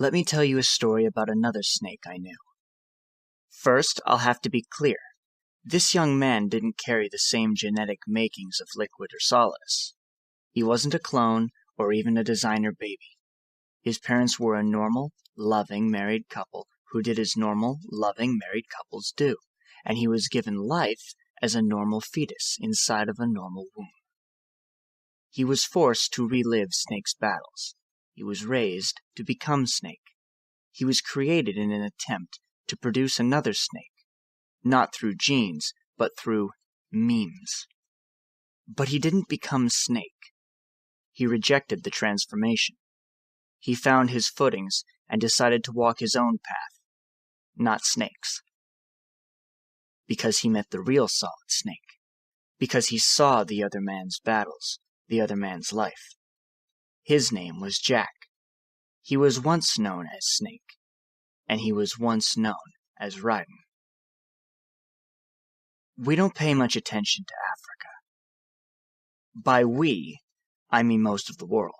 Let me tell you a story about another snake I knew. First, I'll have to be clear. This young man didn't carry the same genetic makings of Liquid or Solidus. He wasn't a clone or even a designer baby. His parents were a normal, loving married couple who did as normal, loving married couples do, and he was given life as a normal fetus inside of a normal womb. He was forced to relive Snake's battles. He was raised to become Snake. He was created in an attempt to produce another Snake, not through genes, but through memes. But he didn't become Snake. He rejected the transformation. He found his footings and decided to walk his own path, not Snake's. Because he met the real Solid Snake. Because he saw the other man's battles, the other man's life. His name was Jack. He was once known as Snake, and he was once known as Raiden. We don't pay much attention to Africa. By we, I mean most of the world.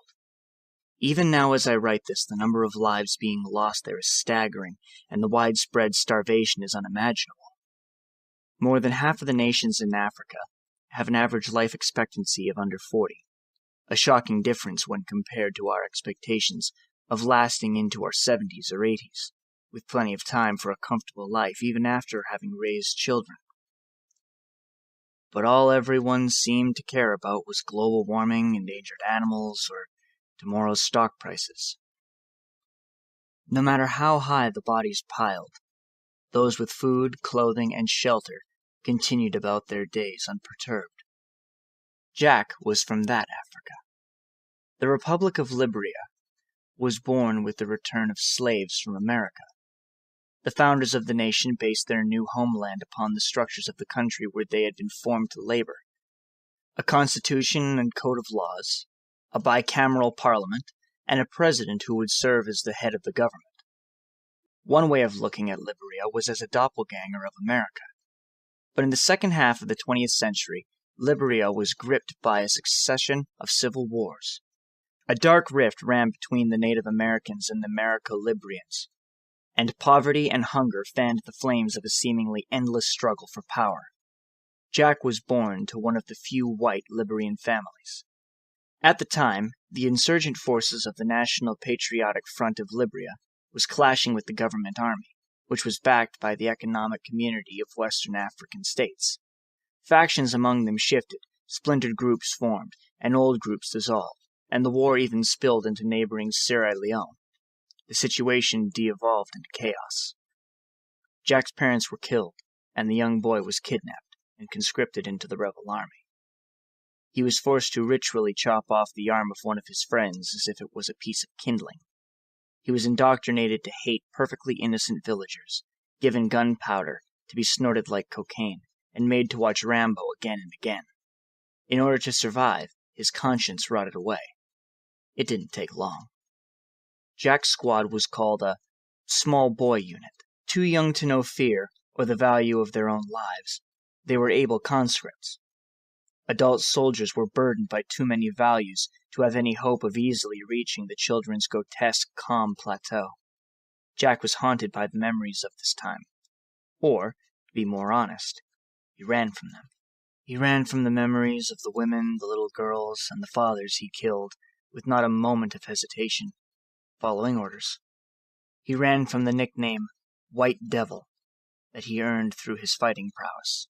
Even now as I write this, the number of lives being lost there is staggering, and the widespread starvation is unimaginable. More than half of the nations in Africa have an average life expectancy of under 40, a shocking difference when compared to our expectations of lasting into our 70s or 80s, with plenty of time for a comfortable life even after having raised children. But all everyone seemed to care about was global warming, endangered animals, or tomorrow's stock prices. No matter how high the bodies piled, those with food, clothing, and shelter continued about their days unperturbed. Jack was from that Africa. The Republic of Liberia was born with the return of slaves from America. The founders of the nation based their new homeland upon the structures of the country where they had been formed to labor. A constitution and code of laws, a bicameral parliament, and a president who would serve as the head of the government. One way of looking at Liberia was as a doppelganger of America. But in the second half of the 20th century, Liberia was gripped by a succession of civil wars. A dark rift ran between the Native Americans and the Americo-Librians, and poverty and hunger fanned the flames of a seemingly endless struggle for power. Jack was born to one of the few white Liberian families. At the time, the insurgent forces of the National Patriotic Front of Liberia was clashing with the government army, which was backed by the Economic Community of Western African states. Factions among them shifted, splintered groups formed, and old groups dissolved, and the war even spilled into neighboring Sierra Leone. The situation de-evolved into chaos. Jack's parents were killed, and the young boy was kidnapped and conscripted into the rebel army. He was forced to ritually chop off the arm of one of his friends as if it was a piece of kindling. He was indoctrinated to hate perfectly innocent villagers, given gunpowder to be snorted like cocaine, and made to watch Rambo again and again. In order to survive, his conscience rotted away. It didn't take long. Jack's squad was called a small boy unit. Too young to know fear or the value of their own lives, they were able conscripts. Adult soldiers were burdened by too many values to have any hope of easily reaching the children's grotesque, calm plateau. Jack was haunted by the memories of this time. Or, to be more honest, he ran from them. He ran from the memories of the women, the little girls, and the fathers he killed with not a moment of hesitation, following orders. He ran from the nickname White Devil that he earned through his fighting prowess.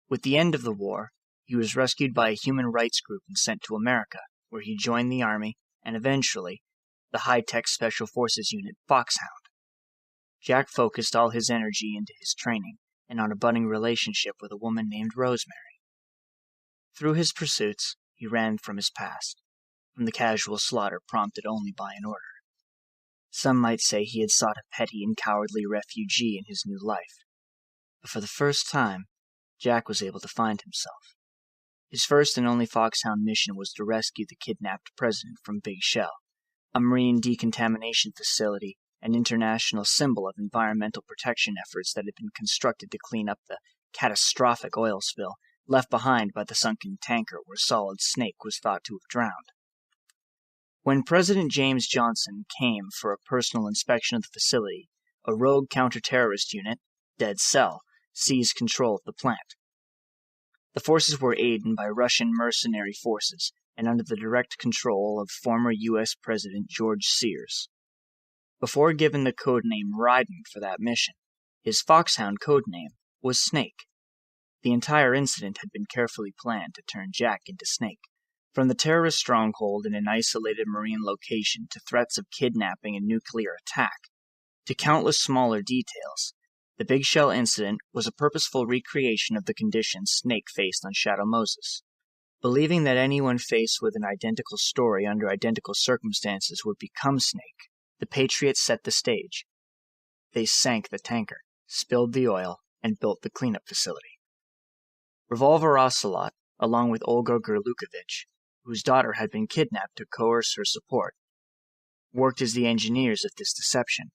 With the end of the war, he was rescued by a human rights group and sent to America, where he joined the Army and eventually the high-tech Special Forces unit Foxhound. Jack focused all his energy into his training and on a budding relationship with a woman named Rosemary. Through his pursuits, he ran from his past, from the casual slaughter prompted only by an order. Some might say he had sought a petty and cowardly refugee in his new life. But for the first time, Jack was able to find himself. His first and only Foxhound mission was to rescue the kidnapped president from Big Shell, a marine decontamination facility, an international symbol of environmental protection efforts that had been constructed to clean up the catastrophic oil spill left behind by the sunken tanker where Solid Snake was thought to have drowned. When President James Johnson came for a personal inspection of the facility, a rogue counter-terrorist unit, Dead Cell, seized control of the plant. The forces were aided by Russian mercenary forces and under the direct control of former U.S. President George Sears. Before given the codename Raiden for that mission, his Foxhound codename was Snake. The entire incident had been carefully planned to turn Jack into Snake. From the terrorist stronghold in an isolated marine location to threats of kidnapping and nuclear attack, to countless smaller details, the Big Shell incident was a purposeful recreation of the conditions Snake faced on Shadow Moses. Believing that anyone faced with an identical story under identical circumstances would become Snake, the Patriots set the stage. They sank the tanker, spilled the oil, and built the cleanup facility. Revolver Ocelot, along with Olga Gerlukovich, whose daughter had been kidnapped to coerce her support, worked as the engineers of this deception.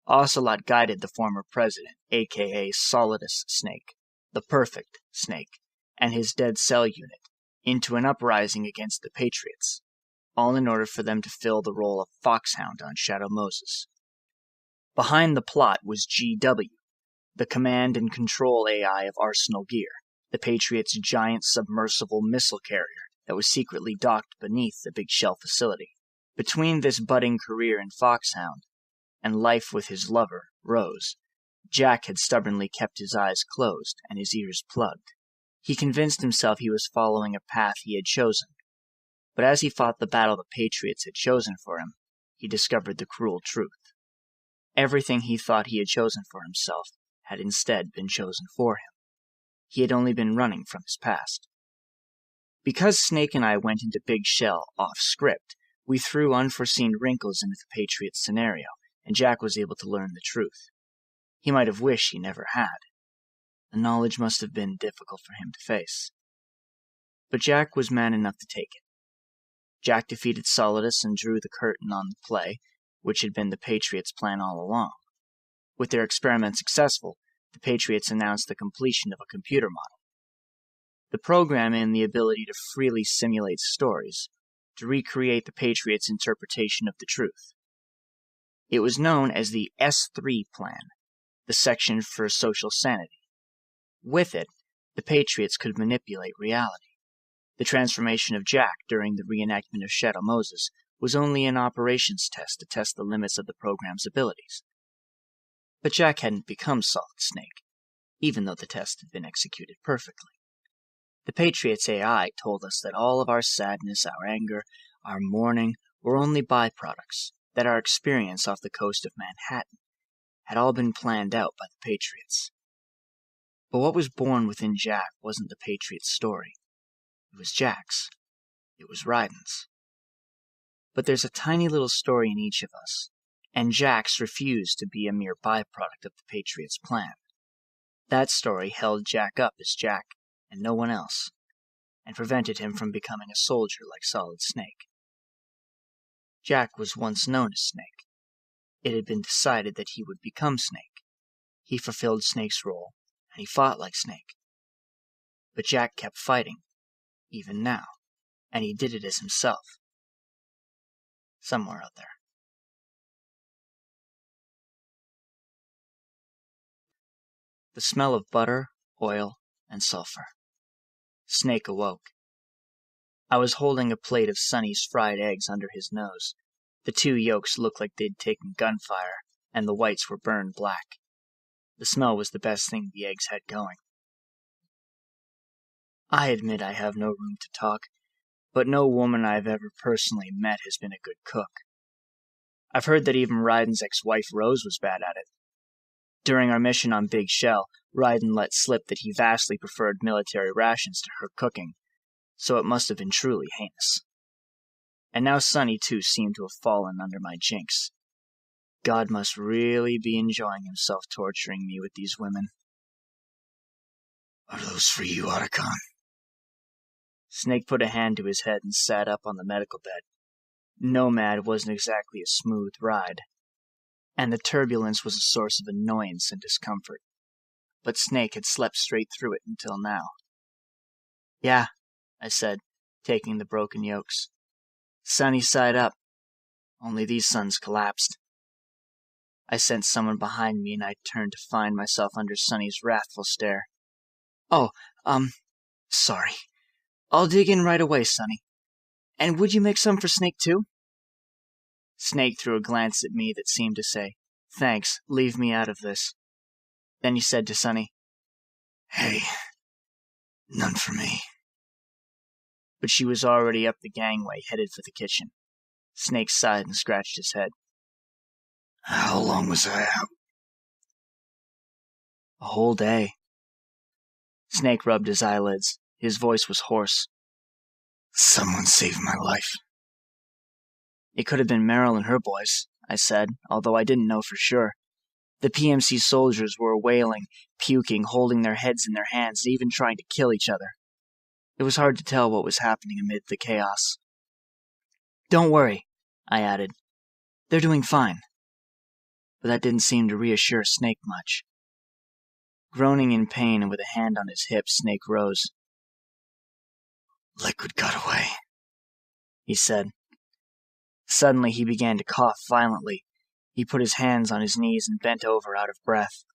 Ocelot guided the former president, aka Solidus Snake, the perfect Snake, and his Dead Cell unit, into an uprising against the Patriots, all in order for them to fill the role of Foxhound on Shadow Moses. Behind the plot was GW, the command and control AI of Arsenal Gear, the Patriots' giant submersible missile carrier that was secretly docked beneath the Big Shell facility. Between this budding career in Foxhound and life with his lover, Rose, Jack had stubbornly kept his eyes closed and his ears plugged. He convinced himself he was following a path he had chosen, but as he fought the battle the Patriots had chosen for him, he discovered the cruel truth. Everything he thought he had chosen for himself had instead been chosen for him. He had only been running from his past. Because Snake and I went into Big Shell off-script, we threw unforeseen wrinkles into the Patriots' scenario, and Jack was able to learn the truth. He might have wished he never had. The knowledge must have been difficult for him to face. But Jack was man enough to take it. Jack defeated Solidus and drew the curtain on the play, which had been the Patriots' plan all along. With their experiment successful, the Patriots announced the completion of a computer model. The program and the ability to freely simulate stories, to recreate the Patriots' interpretation of the truth. It was known as the S3 plan, the section for social sanity. With it, the Patriots could manipulate reality. The transformation of Jack during the reenactment of Shadow Moses was only an operations test to test the limits of the program's abilities. But Jack hadn't become Solid Snake, even though the test had been executed perfectly. The Patriots' AI told us that all of our sadness, our anger, our mourning were only byproducts, that our experience off the coast of Manhattan had all been planned out by the Patriots. But what was born within Jack wasn't the Patriots' story. It was Jack's. It was Raiden's. But there's a tiny little story in each of us, and Jack's refused to be a mere byproduct of the Patriots' plan. That story held Jack up as Jack and no one else, and prevented him from becoming a soldier like Solid Snake. Jack was once known as Snake. It had been decided that he would become Snake. He fulfilled Snake's role, and he fought like Snake. But Jack kept fighting, even now, and he did it as himself. Somewhere out there. The smell of butter, oil, and sulfur. Snake awoke. I was holding a plate of Sonny's fried eggs under his nose. The two yolks looked like they'd taken gunfire, and the whites were burned black. The smell was the best thing the eggs had going. I admit I have no room to talk, but no woman I've ever personally met has been a good cook. I've heard that even Raiden's ex-wife Rose was bad at it. During our mission on Big Shell, Raiden let slip that he vastly preferred military rations to her cooking, so it must have been truly heinous. And now Sonny too seemed to have fallen under my jinx. God must really be enjoying himself torturing me with these women. Are those for you, Otacon? Snake put a hand to his head and sat up on the medical bed. Nomad wasn't exactly a smooth ride, and the turbulence was a source of annoyance and discomfort. But Snake had slept straight through it until now. Yeah, I said, taking the broken yolks. Sunny side up, only these suns collapsed. I sensed someone behind me, and I turned to find myself under Sunny's wrathful stare. Oh, sorry. I'll dig in right away, Sunny. And would you make some for Snake too? Snake threw a glance at me that seemed to say, "Thanks, leave me out of this." Then he said to Sunny, "Hey, none for me." But she was already up the gangway, headed for the kitchen. Snake sighed and scratched his head. "How long was I out?" "A whole day." Snake rubbed his eyelids. His voice was hoarse. "Someone saved my life." "It could have been Meryl and her boys," I said, although I didn't know for sure. The PMC soldiers were wailing, puking, holding their heads in their hands, and even trying to kill each other. It was hard to tell what was happening amid the chaos. "Don't worry," I added. "They're doing fine." But that didn't seem to reassure Snake much. Groaning in pain and with a hand on his hip, Snake rose. "Liquid got away," he said. Suddenly he began to cough violently. He put his hands on his knees and bent over out of breath.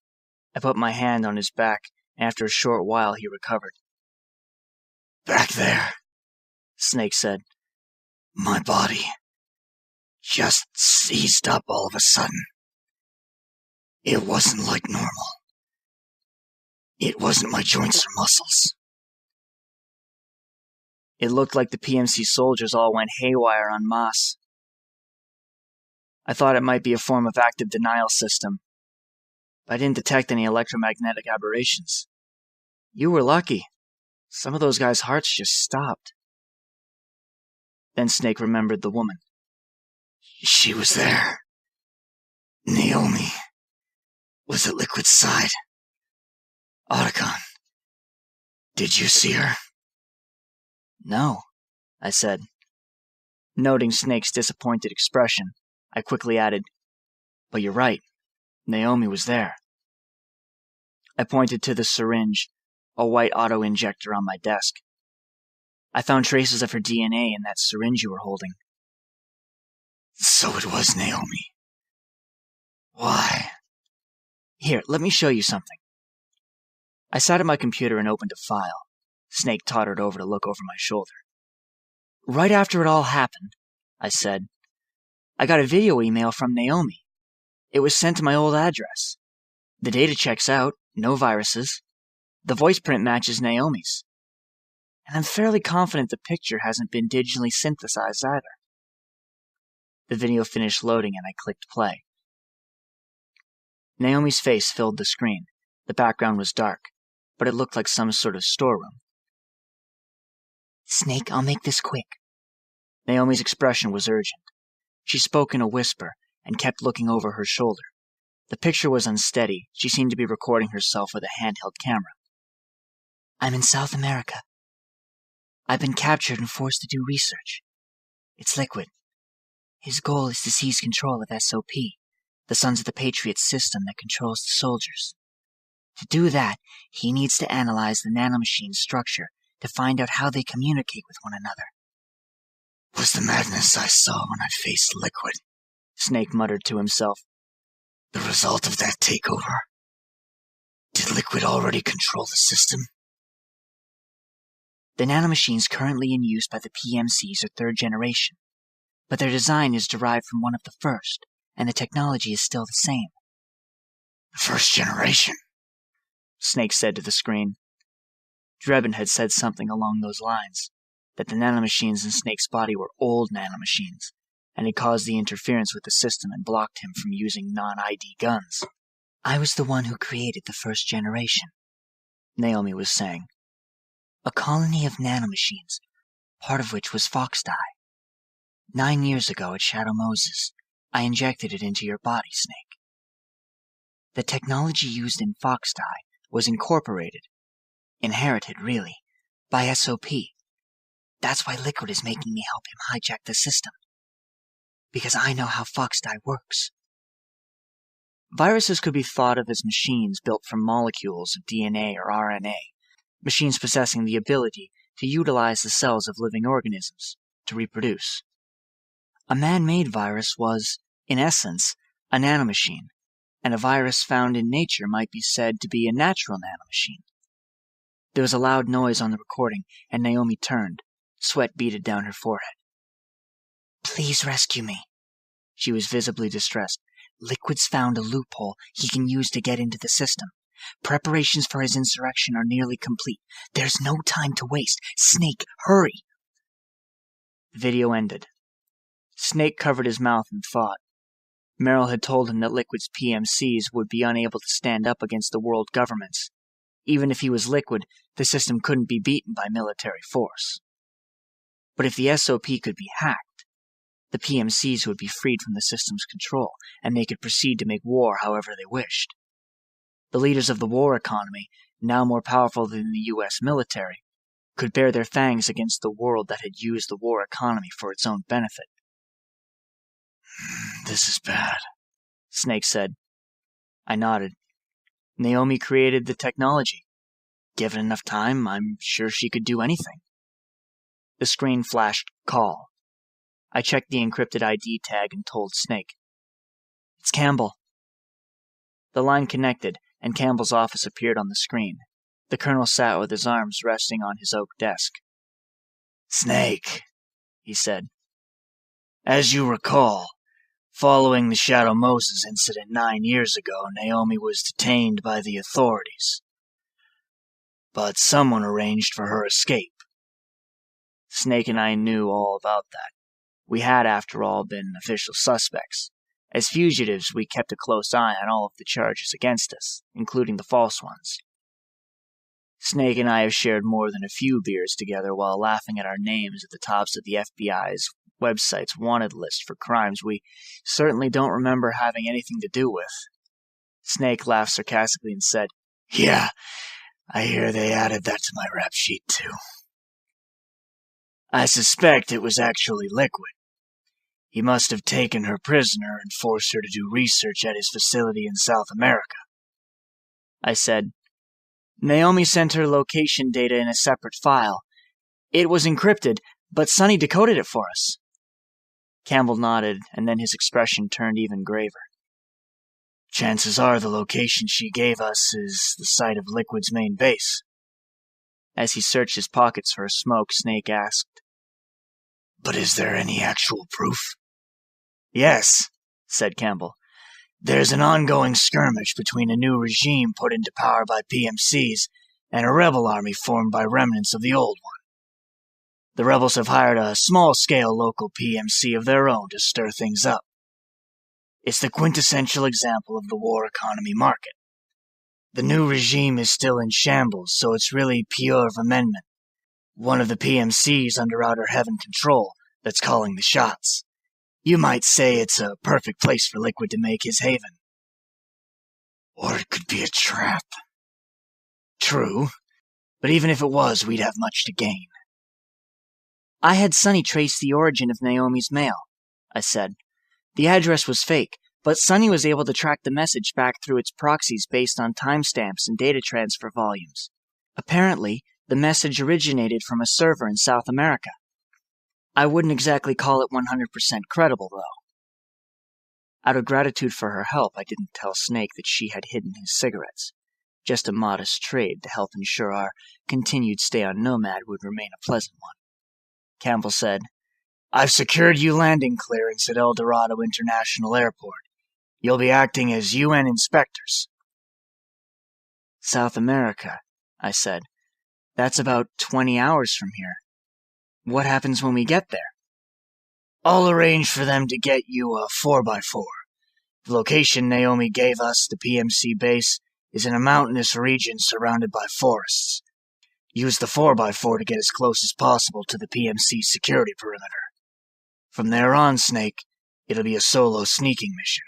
I put my hand on his back, and after a short while he recovered. "Back there," Snake said. "My body just seized up all of a sudden. It wasn't like normal. It wasn't my joints or muscles." It looked like the PMC soldiers all went haywire en masse. I thought it might be a form of active denial system, but I didn't detect any electromagnetic aberrations. You were lucky. Some of those guys' hearts just stopped. Then Snake remembered the woman. "She was there. Naomi was at Liquid's side. Otacon. Did you see her?" "No," I said. Noting Snake's disappointed expression, I quickly added, "But you're right. Naomi was there." I pointed to the syringe, a white auto-injector on my desk. "I found traces of her DNA in that syringe you were holding." "So it was Naomi. Why?" "Here, let me show you something." I sat at my computer and opened a file. Snake tottered over to look over my shoulder. "Right after it all happened," I said, "I got a video email from Naomi. It was sent to my old address. The data checks out, no viruses. The voice print matches Naomi's. And I'm fairly confident the picture hasn't been digitally synthesized either." The video finished loading and I clicked play. Naomi's face filled the screen. The background was dark, but it looked like some sort of storeroom. "Snake, I'll make this quick." Naomi's expression was urgent. She spoke in a whisper and kept looking over her shoulder. The picture was unsteady. She seemed to be recording herself with a handheld camera. "I'm in South America. I've been captured and forced to do research. It's Liquid. His goal is to seize control of SOP, the Sons of the Patriots system that controls the soldiers. To do that, he needs to analyze the nanomachine structure to find out how they communicate with one another." "Was the madness I saw when I faced Liquid," Snake muttered to himself, "the result of that takeover? Did Liquid already control the system?" "The nanomachines currently in use by the PMCs are third generation, but their design is derived from one of the first, and the technology is still the same." "First generation," Snake said to the screen. Drebin had said something along those lines, that the nanomachines in Snake's body were old nanomachines, and had caused the interference with the system and blocked him from using non-ID guns. "I was the one who created the first generation," Naomi was saying. "A colony of nanomachines, part of which was Foxdie. 9 years ago at Shadow Moses, I injected it into your body, Snake. The technology used in Foxdie was inherited, really, by SOP. That's why Liquid is making me help him hijack the system. Because I know how Foxdie works." Viruses could be thought of as machines built from molecules of DNA or RNA, machines possessing the ability to utilize the cells of living organisms to reproduce. A man-made virus was, in essence, a nanomachine, and a virus found in nature might be said to be a natural nanomachine. There was a loud noise on the recording, and Naomi turned, sweat beaded down her forehead. "Please rescue me." She was visibly distressed. "Liquid's found a loophole he can use to get into the system. Preparations for his insurrection are nearly complete. There's no time to waste. Snake, hurry!" The video ended. Snake covered his mouth in thought. Merrill had told him that Liquid's PMCs would be unable to stand up against the world governments. Even if he was Liquid, the system couldn't be beaten by military force. But if the SOP could be hacked, the PMCs would be freed from the system's control, and they could proceed to make war however they wished. The leaders of the war economy, now more powerful than the U.S. military, could bare their fangs against the world that had used the war economy for its own benefit. "This is bad," Snake said. I nodded. Naomi created the technology. Given enough time, I'm sure she could do anything. The screen flashed call. I checked the encrypted ID tag and told Snake. "It's Campbell." The line connected, and Campbell's office appeared on the screen. The colonel sat with his arms resting on his oak desk. "Snake," he said. "As you recall, following the Shadow Moses incident 9 years ago, Naomi was detained by the authorities. But someone arranged for her escape." Snake and I knew all about that. We had, after all, been official suspects. As fugitives, we kept a close eye on all of the charges against us, including the false ones. Snake and I have shared more than a few beers together while laughing at our names at the tops of the FBI's website's wanted list for crimes we certainly don't remember having anything to do with. Snake laughed sarcastically and said, "Yeah, I hear they added that to my rap sheet too." "I suspect it was actually Liquid. He must have taken her prisoner and forced her to do research at his facility in South America," I said. "Naomi sent her location data in a separate file. It was encrypted, but Sonny decoded it for us." Campbell nodded, and then his expression turned even graver. "Chances are the location she gave us is the site of Liquid's main base." As he searched his pockets for a smoke, Snake asked, "But is there any actual proof?" "Yes," said Campbell. "There's an ongoing skirmish between a new regime put into power by PMCs and a rebel army formed by remnants of the old one. The rebels have hired a small-scale local PMC of their own to stir things up. It's the quintessential example of the war economy market. The new regime is still in shambles, so it's really pure amendment. One of the PMCs under Outer Heaven control that's calling the shots. You might say it's a perfect place for Liquid to make his haven. Or it could be a trap." "True, but even if it was, we'd have much to gain." "I had Sonny trace the origin of Naomi's mail," I said. "The address was fake, but Sonny was able to track the message back through its proxies based on timestamps and data transfer volumes. Apparently, the message originated from a server in South America. I wouldn't exactly call it 100% credible, though." Out of gratitude for her help, I didn't tell Snake that she had hidden his cigarettes. Just a modest trade to help ensure our continued stay on Nomad would remain a pleasant one. Campbell said, "I've secured you landing clearance at El Dorado International Airport. You'll be acting as UN inspectors." "South America," I said. "That's about 20 hours from here. What happens when we get there?" "I'll arrange for them to get you a 4x4. The location Naomi gave us, the PMC base, is in a mountainous region surrounded by forests. Use the 4x4 to get as close as possible to the PMC security perimeter. From there on, Snake, it'll be a solo sneaking mission.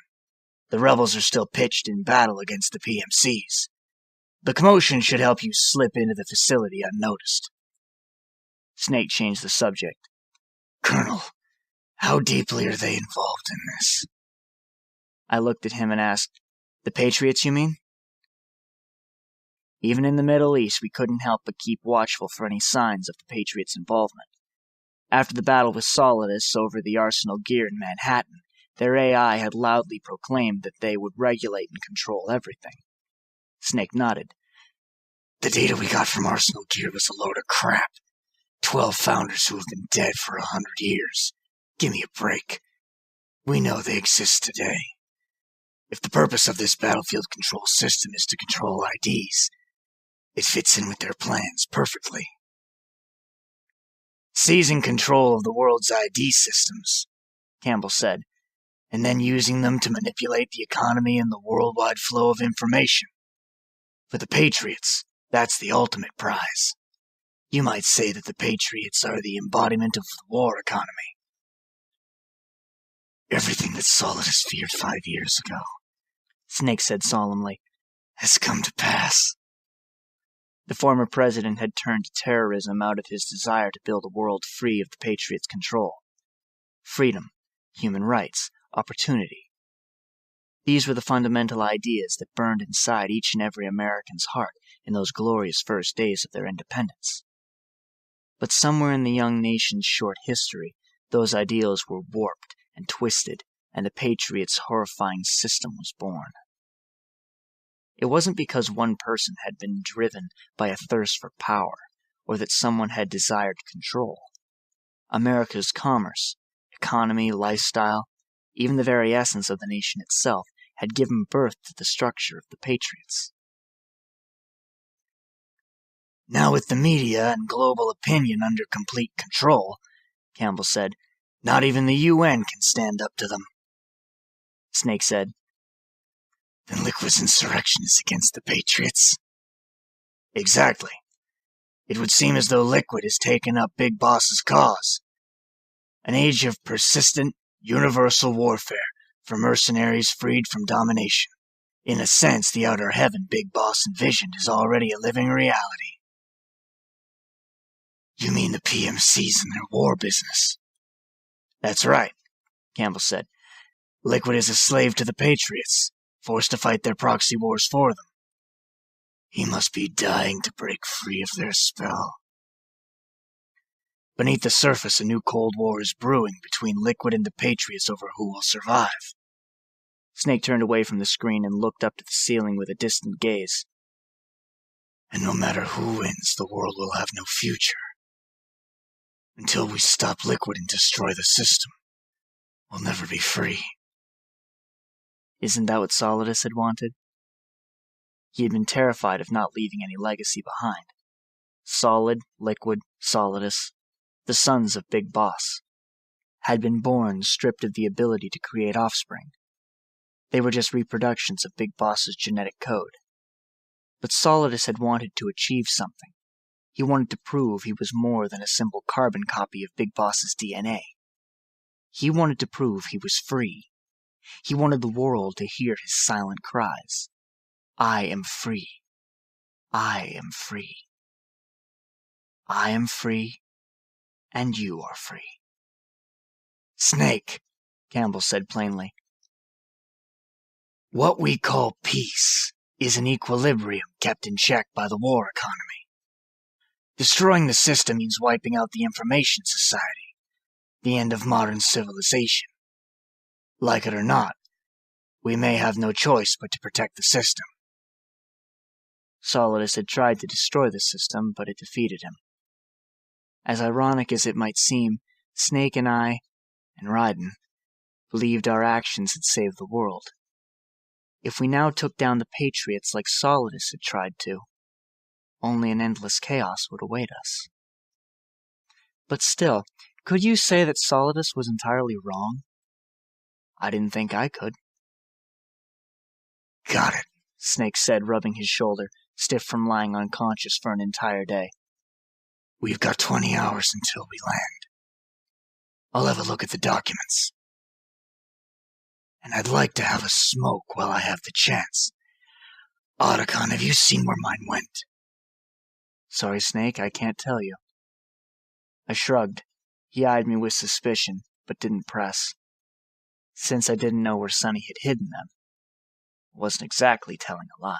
The rebels are still pitched in battle against the PMCs. The commotion should help you slip into the facility unnoticed." Snake changed the subject. "Colonel, how deeply are they involved in this?" I looked at him and asked, "The Patriots, you mean?" Even in the Middle East, we couldn't help but keep watchful for any signs of the Patriots' involvement. After the battle with Solidus over the Arsenal gear in Manhattan, their AI had loudly proclaimed that they would regulate and control everything. Snake nodded. The data we got from Arsenal gear was a load of crap. 12 founders who have been dead for 100 years. Give me a break. We know they exist today. If the purpose of this battlefield control system is to control IDs, it fits in with their plans perfectly. Seizing control of the world's ID systems, Campbell said, and then using them to manipulate the economy and the worldwide flow of information. For the Patriots, that's the ultimate prize. You might say that the Patriots are the embodiment of the war economy. Everything that Solidus feared 5 years ago, Snake said solemnly, has come to pass. The former president had turned to terrorism out of his desire to build a world free of the Patriots' control. Freedom, human rights, opportunity. These were the fundamental ideas that burned inside each and every American's heart in those glorious first days of their independence. But somewhere in the young nation's short history, those ideals were warped and twisted, and the Patriots' horrifying system was born. It wasn't because one person had been driven by a thirst for power, or that someone had desired control. America's commerce, economy, lifestyle, even the very essence of the nation itself, had given birth to the structure of the Patriots. Now with the media and global opinion under complete control, Campbell said, not even the UN can stand up to them. Snake said, Then Liquid's insurrection is against the Patriots? Exactly. It would seem as though Liquid has taken up Big Boss's cause. An age of persistent, universal warfare for mercenaries freed from domination. In a sense, the outer heaven Big Boss envisioned is already a living reality. You mean the PMCs and their war business? That's right, Campbell said. Liquid is a slave to the Patriots, forced to fight their proxy wars for them. He must be dying to break free of their spell. Beneath the surface, a new Cold War is brewing between Liquid and the Patriots over who will survive. Snake turned away from the screen and looked up to the ceiling with a distant gaze. And no matter who wins, the world will have no future. Until we stop Liquid and destroy the system, we'll never be free. Isn't that what Solidus had wanted? He had been terrified of not leaving any legacy behind. Solid, Liquid, Solidus, the sons of Big Boss, had been born stripped of the ability to create offspring. They were just reproductions of Big Boss's genetic code. But Solidus had wanted to achieve something. He wanted to prove he was more than a simple carbon copy of Big Boss's DNA. He wanted to prove he was free. He wanted the world to hear his silent cries. I am free. I am free. I am free, and you are free. Snake, Campbell said plainly. What we call peace is an equilibrium kept in check by the war economy. Destroying the system means wiping out the information society, the end of modern civilization. Like it or not, we may have no choice but to protect the system. Solidus had tried to destroy the system, but it defeated him. As ironic as it might seem, Snake and I, and Raiden, believed our actions had saved the world. If we now took down the Patriots like Solidus had tried to, only an endless chaos would await us. But still, could you say that Solidus was entirely wrong? I didn't think I could. Got it, Snake said, rubbing his shoulder, stiff from lying unconscious for an entire day. We've got 20 hours until we land. I'll have a look at the documents. And I'd like to have a smoke while I have the chance. Otacon, have you seen where mine went? Sorry, Snake, I can't tell you. I shrugged. He eyed me with suspicion, but didn't press. Since I didn't know where Sonny had hidden them, I wasn't exactly telling a lie.